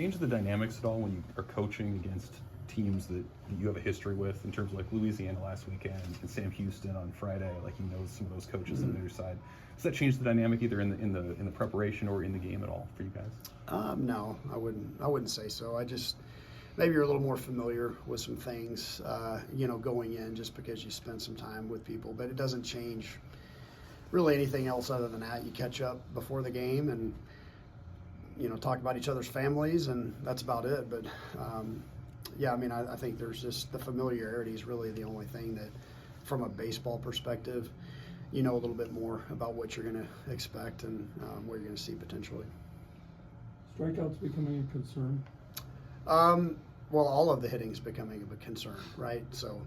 Change the dynamics at all when you are coaching against teams that you have a history with, in terms of like Louisiana last weekend and Sam Houston on Friday? Like, he knows some of those coaches on the other side. Does that change the dynamic either in the preparation or in the game at all for you guys? No, I wouldn't say so. Maybe you're a little more familiar with some things, going in, just because you spend some time with people, but it doesn't change really anything else other than that. You catch up before the game and talk about each other's families, and that's about it. But I think there's just the familiarity is really the only thing that, from a baseball perspective, a little bit more about what you're going to expect and what you're going to see potentially. Strikeouts becoming a concern? Well, all of the hitting is becoming a concern, right? So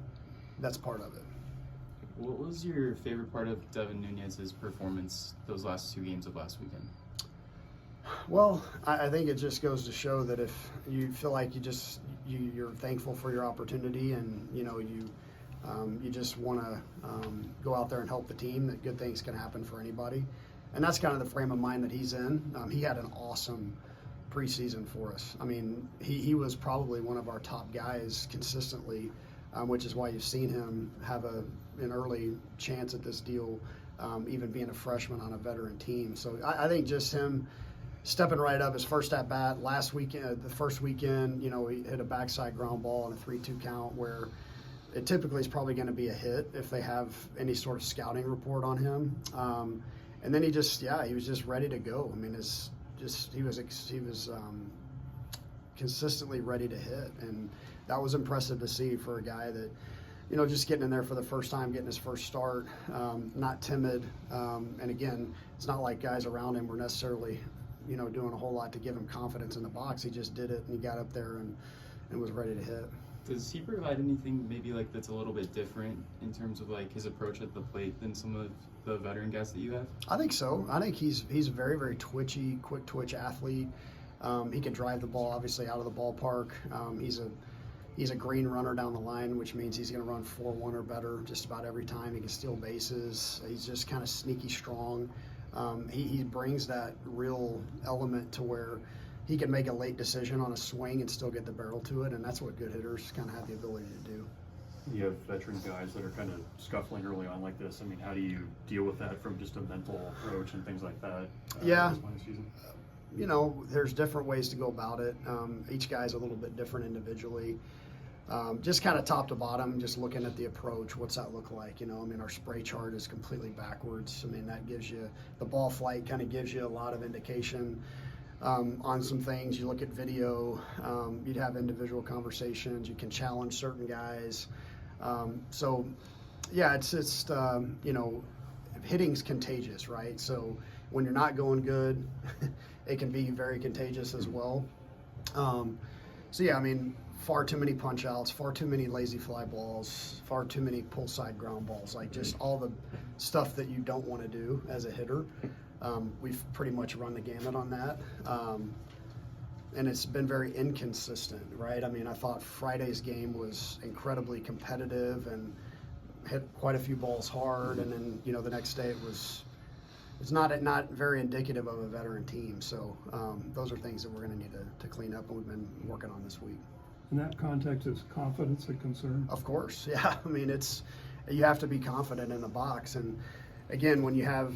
that's part of it. What was your favorite part of Devin Nunez's performance those last two games of last weekend? Well, I think it just goes to show that if you feel like you're thankful for your opportunity, and you just want to go out there and help the team, that good things can happen for anybody, and that's kind of the frame of mind that he's in. He had an awesome preseason for us. I mean, he was probably one of our top guys consistently, which is why you've seen him have an early chance at this deal, even being a freshman on a veteran team. So I think just him stepping right up, his first at bat last weekend, the first weekend, he hit a backside ground ball on a 3-2 count, where it typically is probably going to be a hit if they have any sort of scouting report on him. And then he was just ready to go. I mean, he was consistently ready to hit, and that was impressive to see for a guy that, just getting in there for the first time, getting his first start, not timid. And again, it's not like guys around him were necessarily, doing a whole lot to give him confidence in the box. He just did it, and he got up there and was ready to hit. Does he provide anything maybe like that's a little bit different in terms of like his approach at the plate than some of the veteran guys that you have? I think so. I think he's a very, very twitchy, quick twitch athlete. He can drive the ball obviously out of the ballpark. He's a green runner down the line, which means he's going to run 4-1 or better just about every time. He can steal bases. He's just kind of sneaky strong. He brings that real element to where he can make a late decision on a swing and still get the barrel to it, and that's what good hitters kind of have the ability to do. You have veteran guys that are kind of scuffling early on like this. I mean, how do you deal with that from just a mental approach and things like that? Yeah. This season? There's different ways to go about it. Each guy's a little bit different individually. Just kind of top to bottom, just looking at the approach, what's that look like? Our spray chart is completely backwards. That gives you, the ball flight kind of gives you a lot of indication on some things. You look at video, you'd have individual conversations, you can challenge certain guys. It's hitting's contagious, right? So when you're not going good, it can be very contagious as well. Far too many punch outs, far too many lazy fly balls, far too many pull side ground balls, like just all the stuff that you don't want to do as a hitter. We've pretty much run the gamut on that. And it's been very inconsistent, right? I thought Friday's game was incredibly competitive and hit quite a few balls hard, and then, the next day it's not very indicative of a veteran team. So those are things that we're going to need to clean up, and we've been working on this week. In that context, is confidence a concern? Of course, yeah. You have to be confident in the box, and again, when you have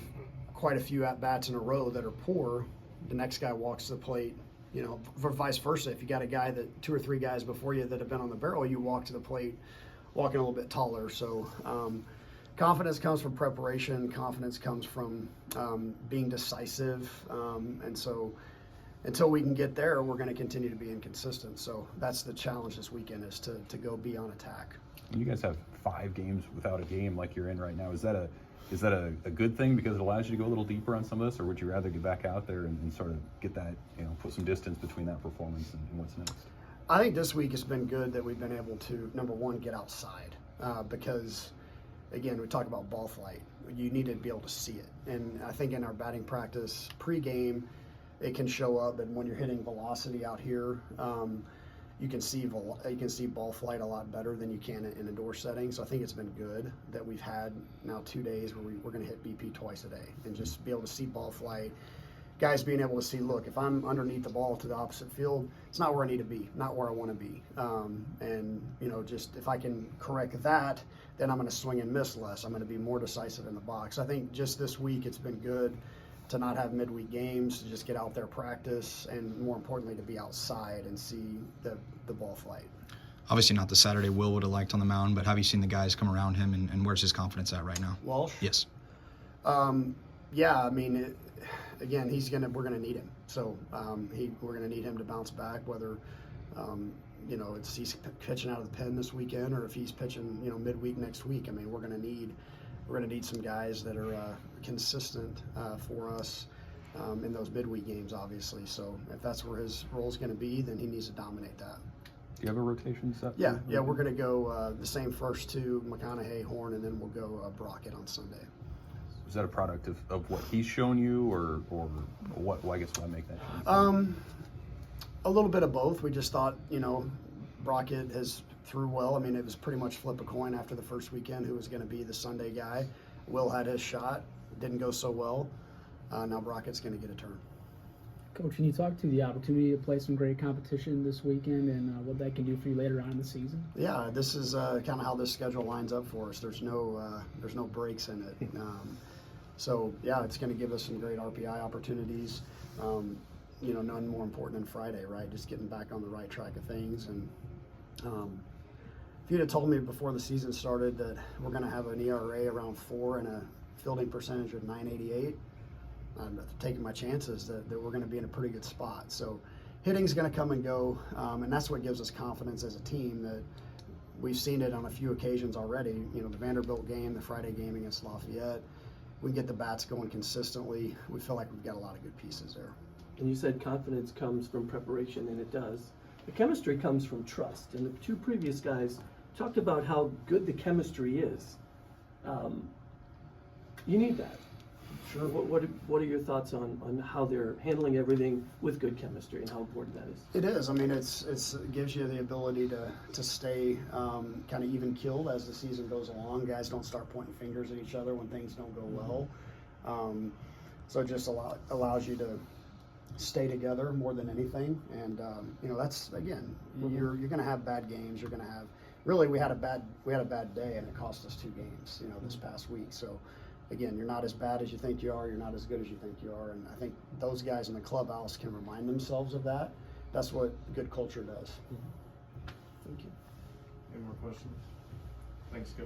quite a few at-bats in a row that are poor, the next guy walks to the plate, for vice versa. If you got a guy that 2 or 3 guys before you that have been on the barrel, you walk to the plate walking a little bit taller. So confidence comes from preparation. Confidence comes from being decisive. And so until we can get there, we're going to continue to be inconsistent. So that's the challenge this weekend, is to go be on attack. You guys have 5 games without a game like you're in right now. Is that a good thing because it allows you to go a little deeper on some of this, or would you rather get back out there and sort of get that, put some distance between that performance and what's next? I think this week has been good that we've been able to, number one, get outside because, again, we talk about ball flight. You need to be able to see it. And I think in our batting practice pregame, it can show up, and when you're hitting velocity out here, you can see ball flight a lot better than you can in an indoor setting. So I think it's been good that we've had now 2 days where we're going to hit BP twice a day and just be able to see ball flight, guys being able to see, look, if I'm underneath the ball to the opposite field, it's not where I need to be, not where I want to be. And, you know, just if I can correct that, then I'm going to swing and miss less. I'm going to be more decisive in the box. I think just this week it's been good to not have midweek games, to just get out there, practice, and more importantly, to be outside and see the ball flight. Obviously not the Saturday Will would have liked on the mound, but have you seen the guys come around him, and where's his confidence at right now? Walsh? Yes. Yeah, I mean, again, we're gonna need him. So we're gonna need him to bounce back, whether you know he's pitching out of the pen this weekend or if he's pitching midweek next week. I mean, we're gonna need some guys that are consistent for us in those midweek games, obviously. So if that's where his role is gonna be, then he needs to dominate that. Do you have a rotation set? Yeah, we're gonna go the same first two, McConaughey, Horn, and then we'll go Brockett on Sunday. Is that a product of what he's shown you, or what? Well, I guess why make that change? A little bit of both. We just thought, Brockett has threw well. I mean, it was pretty much flip a coin after the first weekend who was going to be the Sunday guy. Will had his shot. It didn't go so well. Now Brockett's going to get a turn. Coach, can you talk to the opportunity to play some great competition this weekend and what that can do for you later on in the season? Yeah, this is kind of how this schedule lines up for us. There's no breaks in it. So yeah, it's going to give us some great RPI opportunities. None more important than Friday, right? Just getting back on the right track of things. And if you'd have told me before the season started that we're going to have an ERA around 4 and a fielding percentage of .988, I'm taking my chances that we're going to be in a pretty good spot. So hitting's going to come and go, and that's what gives us confidence as a team that we've seen it on a few occasions already. The Vanderbilt game, the Friday game against Lafayette. We can get the bats going consistently. We feel like we've got a lot of good pieces there. And you said confidence comes from preparation, and it does. The chemistry comes from trust. And the two previous guys talked about how good the chemistry is. You need that. Sure. What are your thoughts on how they're handling everything with good chemistry and how important that is? It is. I mean, it gives you the ability to stay kind of even keeled as the season goes along. Guys don't start pointing fingers at each other when things don't go well. So it just allows you to stay together more than anything. And that's again, you're going to have bad games. You're going to have we had a bad day and it cost us 2 games. This past week. So. Again, you're not as bad as you think you are. You're not as good as you think you are. And I think those guys in the clubhouse can remind themselves of that. That's what good culture does. Thank you. Any more questions? Thanks, Coach.